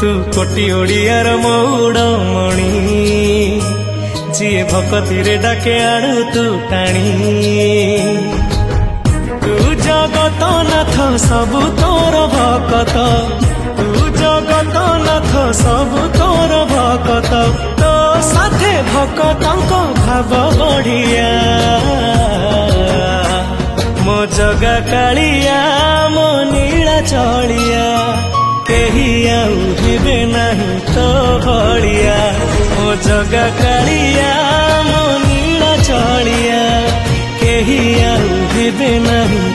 तू कोटी ओडियार मौड़मणि जीए भक्ति डाके आणु तू टाणी तू जगत नाथ सबु तोर भकत तू जगत नाथ सबु तोर भकत तो साथे भकतंक भाव बढ़िया मो जगा कालिया मो नीला चलिया केही आउ हेबे नहीं तो भलिया मो जगा कालिया मो नीला चलिया केही आउ हेबे नहीं